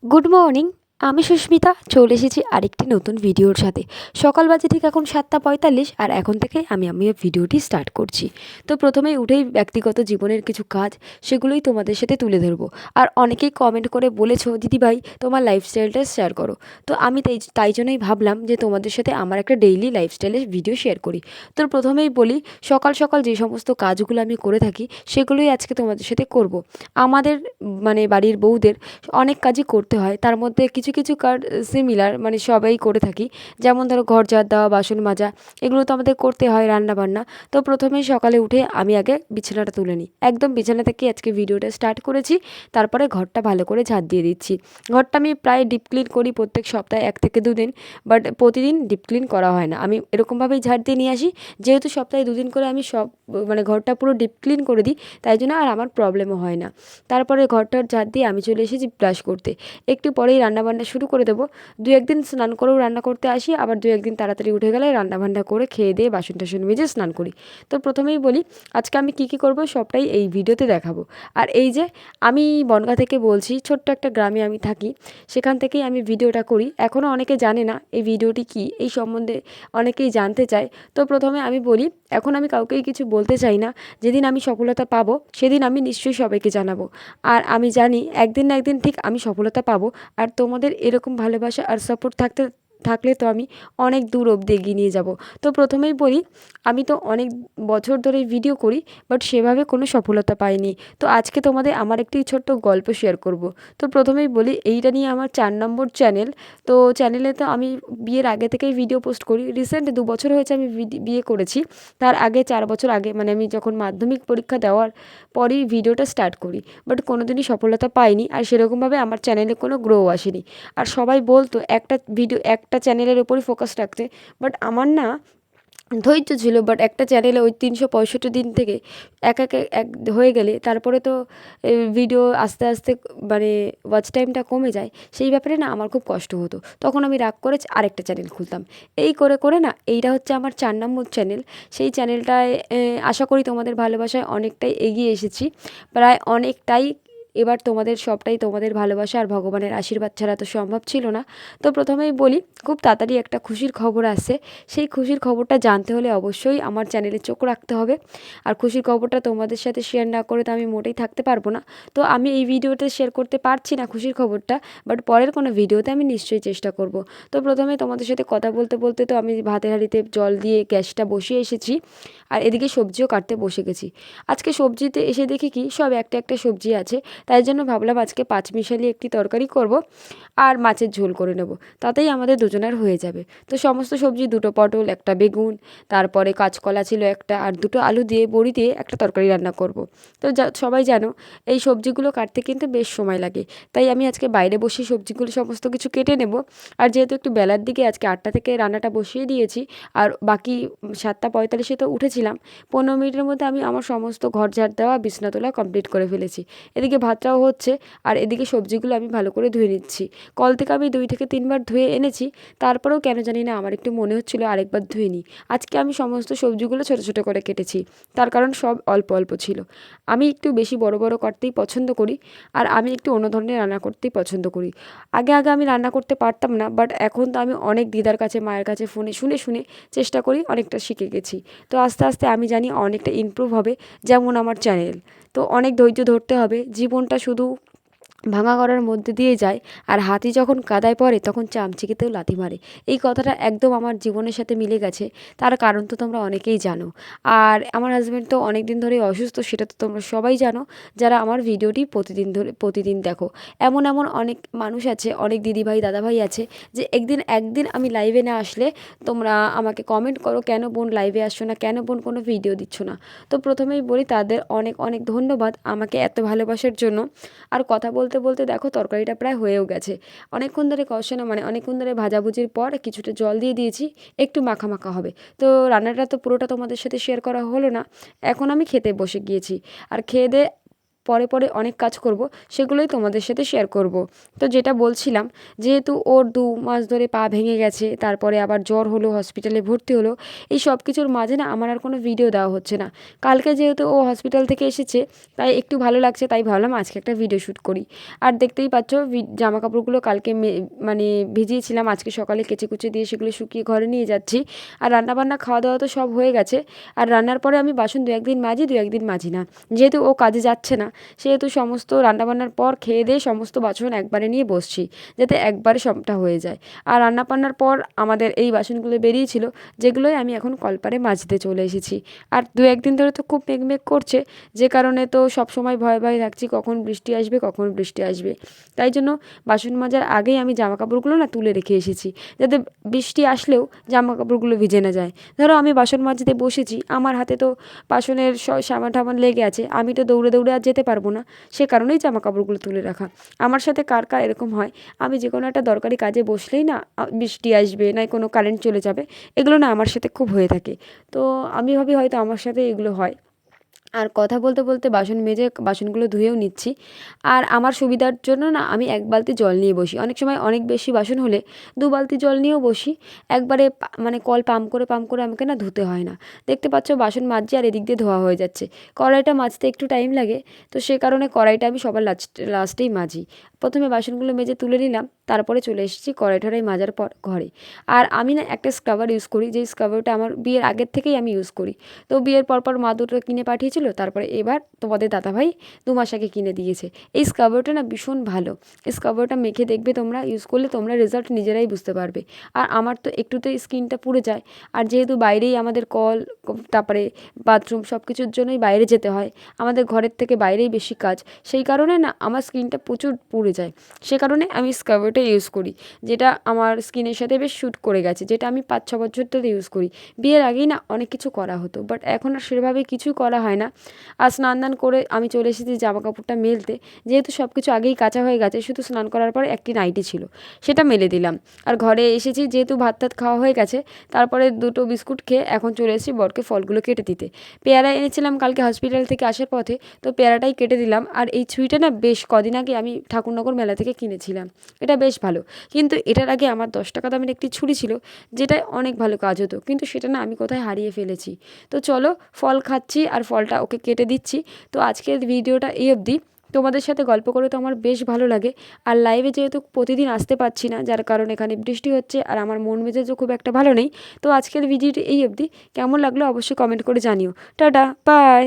Good morning. আমি সুস্মিতা চলে এসেছি আরেকটি নতুন ভিডিওর সাথে। সকাল বাজে ঠিক এখন 7:45 আর এখন থেকে আমি ভিডিওটি স্টার্ট করছি। তো প্রথমেই উঠেই ব্যক্তিগত জীবনের কিছু কাজ সেগুলোই তোমাদের সাথে তুলে ধরবো। আর অনেকেই কমেন্ট করে বলেছো দিদিভাই তোমার লাইফস্টাইলটা শেয়ার করো। তো আমি তাই জন্যই ভাবলাম যে তোমাদের সাথে আমার একটা ডেইলি লাইফস্টাইলের ভিডিও শেয়ার করি। তো প্রথমেই বলি, সকাল সকাল যে সমস্ত কাজগুলো আমি করে থাকি সেগুলোই আজকে তোমাদের সাথে করব। আমাদের বাড়ির বউদের অনেক কাজই করতে হয়, তার মধ্যে কিছু কিছু কাজ সিমিলার, সবাই করে থাকি। যেমন ধরো ঘর ঝাড় দেওয়া, বাসন মাজা, এগুলো তো আমাদের করতে হয়, রান্না বান্না। তো প্রথমেই সকালে উঠে আমি আগে বিছানাটা তুলে নিই, একদম বিছানা থেকে আজকে ভিডিওটা স্টার্ট করেছি। তারপরে ঘরটা ভালো করে ঝাড় দিয়ে দিচ্ছি। ঘরটা আমি প্রায় ডিপ ক্লিন করি প্রত্যেক সপ্তাহে 1 থেকে 2 দিন, বাট প্রতিদিন ডিপ ক্লিন করা হয় না। আমি এরকমভাবেই ঝাড় দিয়ে নিয়ে আসি, যেহেতু সপ্তাহে 2 দিন করে আমি সব ঘরটা পুরো ডিপ ক্লিন করে দিই, তাই জন্য আর আমার প্রবলেমও হয় না। তারপরে ঘরটার ঝাড় দিয়ে আমি চলে এসেছি ব্রাশ করতে। একটু পরেই রান্নাবান্না শুরু করে দেবো। 2-1 দিন স্নান করেও রান্না করতে আসি, আবার 2-1 দিন তাড়াতাড়ি উঠে গেলে রান্নাবান্না করে খেয়ে দিয়ে বাসন টাসন মেজে স্নান করি। তো প্রথমেই বলি, আজকে আমি কী কী করবো সবটাই এই ভিডিওতে দেখাবো। আর এই যে, আমি বনগাঁ থেকে বলছি, ছোট্ট একটা গ্রামে আমি থাকি, সেখান থেকেই আমি ভিডিওটা করি। এখনও অনেকে জানে না এই ভিডিওটি কী, এই সম্বন্ধে অনেকেই জানতে চায়। তো প্রথমে আমি বলি, এখন আমি কাউকেই কিছু বলতে চাই না। যেদিন আমি সফলতা পাবো সেদিন আমি নিশ্চয়ই সবাইকে জানাবো। আর আমি জানি একদিন না একদিন ঠিক আমি সফলতা পাবো। আর তোমাদের এরকম ভালোবাসা আর সাপোর্ট থাকলে তো আমি অনেক দূর অবধি এগিয়ে নিয়ে যাব। তো প্রথমেই বলি, আমি তো অনেক বছর ধরে ভিডিও করি, বাট সেভাবে কোনো সফলতা পাইনি। তো আজকে তোমাদের আমার একটি ছোট্ট গল্প শেয়ার করব। তো প্রথমেই বলি, এইটা নিয়ে আমার 4 নম্বর চ্যানেল। তো চ্যানেলে তো আমি বিয়ের আগে থেকেই ভিডিও পোস্ট করি। রিসেন্ট 2 বছর হয়েছে আমি বিয়ে করেছি। তার আগে 4 বছর আগে, আমি যখন মাধ্যমিক পরীক্ষা দেওয়ার পরই ভিডিওটা স্টার্ট করি, বাট কোনোদিনই সফলতা পাইনি। আর সেরকমভাবে আমার চ্যানেলে কোনো গ্রো আসেনি। আর সবাই বলতো একটা ভিডিও একটা চ্যানেলের ওপরই ফোকাস রাখতে, বাট আমার না ধৈর্য ছিল। বাট একটা চ্যানেলে ওই 365 দিন থেকে এক এক এক হয়ে গেলে তারপরে তো ভিডিও আস্তে আস্তে ওয়াচ টাইমটা কমে যায়। সেই ব্যাপারে না আমার খুব কষ্ট হতো। তখন আমি রাগ করে আরেকটা চ্যানেল খুলতাম। এই করে করে না, এইটা হচ্ছে আমার 4 নম্বর চ্যানেল। সেই চ্যানেলটায় আশা করি তোমাদের ভালোবাসায় অনেকটাই এগিয়ে এসেছি, প্রায় অনেকটাই। এবার তোমাদের সবটাই তোমাদের ভালোবাসা আর ভগবানের আশীর্বাদ ছাড়া তো সম্ভব ছিল না। তো প্রথমেই বলি, খুব তাড়াতাড়ি একটা খুশির খবর আসছে। সেই খুশির খবরটা জানতে হলে অবশ্যই আমার চ্যানেলে চোখ রাখতে হবে। আর খুশির খবরটা তোমাদের সাথে শেয়ার না করে তো আমি মোটেই থাকতে পারবো না। তো আমি এই ভিডিওতে শেয়ার করতে পারছি না খুশির খবরটা, বাট পরের কোনো ভিডিওতে আমি নিশ্চয়ই চেষ্টা করব। তো প্রথমে তোমাদের সাথে কথা বলতে বলতে তো আমি ভাতের হাঁড়িতে জল দিয়ে গ্যাসটা বসিয়ে এসেছি, আর এদিকে সবজিও কাটতে বসে গেছি। আজকে সবজিতে এসে দেখি কি সব একটা একটা সবজি আছে, তাই জন্য ভাবলাম আজকে পাঁচমিশালি একটি তরকারি করব আর মাছের ঝোল করে নেব, তাতেই আমাদের দুজনের হয়ে যাবে। তো সমস্ত সবজি, 2টো পটল, একটা বেগুন, তারপরে কাঁচকলা ছিল একটা, আর 2টো আলু দিয়ে বড়ি দিয়ে একটা তরকারি রান্না করব। তো সবাই জানো এই সবজিগুলো কাটতে কিন্তু বেশ সময় লাগে, তাই আমি আজকে বাইরে বসে সবজিগুলো সমস্ত কিছু কেটে নেব। আর যেহেতু একটু বেলার দিকে আজকে 8টা থেকে রান্নাটা বসিয়ে দিয়েছি, আর বাকি 7:45 তো উঠেছিলাম, 15 মিনিটের মধ্যে আমি আমার সমস্ত ঘর ঝাড় দেওয়া, বিছনা তোলা কমপ্লিট করে ফেলেছি। এদিকে ভাতটাও হচ্ছে, আর এদিকে সবজিগুলো আমি ভালো করে ধুয়ে নিচ্ছি। কল থেকে আমি 2 থেকে 3 বার ধুয়ে এনেছি, তারপরেও কেন জানি না আমার একটু মনে হচ্ছিলো আরেকবার ধুয়ে নিই। আজকে আমি সমস্ত সবজিগুলো ছোটো ছোটো করে কেটেছি, তার কারণ সব অল্প অল্প ছিল। আমি একটু বেশি বড় বড় কাটতেই পছন্দ করি, আর আমি একটু অন্য ধরনের রান্না করতেই পছন্দ করি। আগে আগে আমি রান্না করতে পারতাম না, বাট এখন তো আমি অনেক দিদার কাছে, মায়ের কাছে ফোনে শুনে শুনে চেষ্টা করি, অনেকটা শিখে গেছি। তো আস্তে আস্তে আমি জানি অনেকটা ইমপ্রুভ হবে, যেমন আমার চ্যানেল। তো অনেক ধৈর্য ধরতে হবে, জীবনটা শুধু ভাঙা গড়ার মধ্যে দিয়ে যায়। আর হাতি যখন কাদায় পড়ে তখন চামচিকেতেও লাথি মারে, এই কথাটা একদম আমার জীবনের সাথে মিলে গেছে। তার কারণ তো তোমরা অনেকেই জানো। আর আমার হাজব্যান্ড তো অনেক দিন ধরেই অসুস্থ, সেটা তো তোমরা সবাই জানো যারা আমার ভিডিওটি প্রতিদিন দেখো। এমন এমন অনেক মানুষ আছে, অনেক দিদিভাই দাদাভাই আছে, যে একদিন আমি লাইভে না আসলে তোমরা আমাকে কমেন্ট করো, কেন বোন লাইভে আসছো না, কেন বোন কোনো ভিডিও দিচ্ছ না। তো প্রথমেই বলি, তাদের অনেক অনেক ধন্যবাদ আমাকে এত ভালোবাসার জন্য। আর কথা বলতে বলতে দেখো তরকারিটা প্রায় হয়েও গেছে। অনেকক্ষণ ধরে কষানো, অনেকক্ষণ ধরে ভাজাভুজির পর কিছুটা জল দিয়ে দিয়েছি, একটু মাখা মাখা হবে। তো রান্নাটা তো পুরোটা তোমাদের সাথে শেয়ার করা হলো না। এখন আমি খেতে বসে গিয়েছি, আর খেয়ে দিয়ে পরে পরে অনেক কাজ করব, সেগুলোই তোমাদের সাথে শেয়ার করব। তো যেটা বলছিলাম, যেহেতু ওর 2 মাস ধরে পা ভেঙে গেছে, তারপরে আবার জ্বর হলো, হসপিটালে ভর্তি হলো, এই সব কিছুর মাঝে না আমার আর কোনো ভিডিও দেওয়া হচ্ছে না। কালকে যেহেতু ও হসপিটাল থেকে এসেছে, তাই একটু ভালো লাগছে, তাই ভাবলাম আজকে একটা ভিডিও শ্যুট করি। আর দেখতেই পাচ্ছ জামা কাপড়গুলো কালকে মানে ভিজিয়েছিলাম, আজকে সকালে কেচে কুচে দিয়ে সেগুলো শুকিয়ে ঘরে নিয়ে যাচ্ছি। আর রান্নাবান্না খাওয়া দাওয়া তো সব হয়ে গেছে। আর রান্নার পরে আমি বাসন 2-1 দিন মাজি, 2-1 দিন মাজি না, যেহেতু ও কাজে যাচ্ছে না, সেহেতু সমস্ত রান্নাবান্নার পর খেয়ে দিয়ে সমস্ত বাসন একবারে নিয়ে বসছি, যাতে একবারে সবটা হয়ে যায়। আর রান্নাবান্নার পর আমাদের এই বাসনগুলো বেরিয়েছিল, যেগুলোই আমি এখন কলপারে মাজতে চলে এসেছি। আর 2-1 দিন ধরে তো খুব মেঘমেঘ করছে, যে কারণে তো সব সময় ভয়ে ভয়ে থাকছি কখন বৃষ্টি আসবে, কখন বৃষ্টি আসবে। তাই জন্য বাসন মাজার আগেই আমি জামা কাপড়গুলো না তুলে রেখে এসেছি, যাতে বৃষ্টি আসলেও জামা কাপড়গুলো ভিজে না যায়। ধরো আমি বাসন মাজতে বসেছি, আমার হাতে তো বাসনের সাবান টাবান লেগে আছে, আমি তো দৌড়ে দৌড়ে আর যেতে পারবো না, সে কারণেই জামা কাপড়গুলো তুলে রাখা। আমার সাথে কার কার এরকম হয়, আমি যে কোনো একটা দরকারি কাজে বসলেই না বৃষ্টি আসবে, না কোনো কারেন্ট চলে যাবে, এগুলো না আমার সাথে খুব হয়ে থাকে। তো আমি ভাবি হয়তো আমার সাথে এগুলো হয়। আর কথা বলতে বলতে বাসন মেজে বাসনগুলো ধুয়েও নিচ্ছি। আর আমার সুবিধার জন্য না আমি 1 বালতি জল নিয়ে বসি, অনেক সময় অনেক বেশি বাসন হলে 2 বালতি জল নিয়েও বসি। একবারে মানে কল পাম্প করে আমাকে না ধুতে হয় না। দেখতে পাচ্ছ বাসন মাজছি আর এদিক দিয়ে ধোয়া হয়ে যাচ্ছে। কড়াইটা মাজতে একটু টাইম লাগে, তো সে কারণে কড়াইটা আমি সবার লাস্টেই মাজি। প্রথমে বাসনগুলো মেজে তুলে নিলাম, তারপরে চলে এসেছি কড়াই টড়াই মাজার পর ঘরে। আর আমি না একটা স্ক্রাবার ইউজ করি, যেই স্ক্রাবারটা আমার বিয়ের আগের থেকেই আমি ইউজ করি। তো বিয়ের পর মা দুটো কিনে পাঠিয়েছিল, তারপরে এবার তোমাদের দাদাভাই 2 মাস আগে কিনে দিয়েছে। এই স্ক্রাবারটা না ভীষণ ভালো, এই স্ক্রাবারটা মেখে দেখবে তোমরা, ইউজ করলে তোমরা রেজাল্ট নিজেরাই বুঝতে পারবে। আর আমার তো একটুতেই স্কিনটা পুড়ে যায়, আর যেহেতু বাইরেই আমাদের কল, তারপরে বাথরুম সব কিছুর জন্যই বাইরে যেতে হয়, আমাদের ঘরের থেকে বাইরেই বেশি কাজ, সেই কারণে না আমার স্কিনটা প্রচুর পুড়ে যায়। সে কারণে আমি স্ক্রাবারটা ইউজ করি, যেটা আমার স্কিনের সাথে বেশ শ্যুট করে গেছে, যেটা আমি 5-6 বছর ধরে ইউজ করি। বিয়ের আগেই না অনেক কিছু করা হতো, বাট এখন আর সেভাবে কিছুই করা হয় না। আর স্নান দান করে আমি চলে এসেছি জামা কাপড়টা মেলতে, যেহেতু সব কিছু আগেই কাচা হয়ে গেছে, শুধু স্নান করার পরে একটি নাইটি ছিল, সেটা মেলে দিলাম। আর ঘরে এসেছি, যেহেতু ভাত টাত খাওয়া হয়ে গেছে, তারপরে 2টো বিস্কুট খেয়ে এখন চলে এসেছি বরকে ফলগুলো কেটে দিতে। পেয়ারা এনেছিলাম কালকে হসপিটাল থেকে আসার পথে, তো পেয়ারাটাই কেটে দিলাম। আর এই ছুরিটা না বেশ কদিন আগে আমি ঠাকুরনগর মেলা থেকে কিনেছিলাম, এটা বেশ ভালো। কিন্তু এটার আগে আমার 10 টাকা দামের একটি ছুরি ছিল, যেটায় অনেক ভালো কাজ হতো, কিন্তু সেটা না আমি কোথায় হারিয়ে ফেলেছি। তো চলো, ফল খাচ্ছি আর ফলটা ওকে কেটে দিচ্ছি। তো আজকের ভিডিওটা এই অবধি। তোমাদের সাথে গল্প করে তো আমার বেশ ভালো লাগে। আর লাইভে যেহেতু প্রতিদিন আসতে পারছি না, যার কারণে এখানে বৃষ্টি হচ্ছে আর আমার মন মেজাজও খুব একটা ভালো নেই। তো আজকের ভিডিওটি এই অবধি। কেমন লাগলো অবশ্যই কমেন্ট করে জানিও। Tata, by.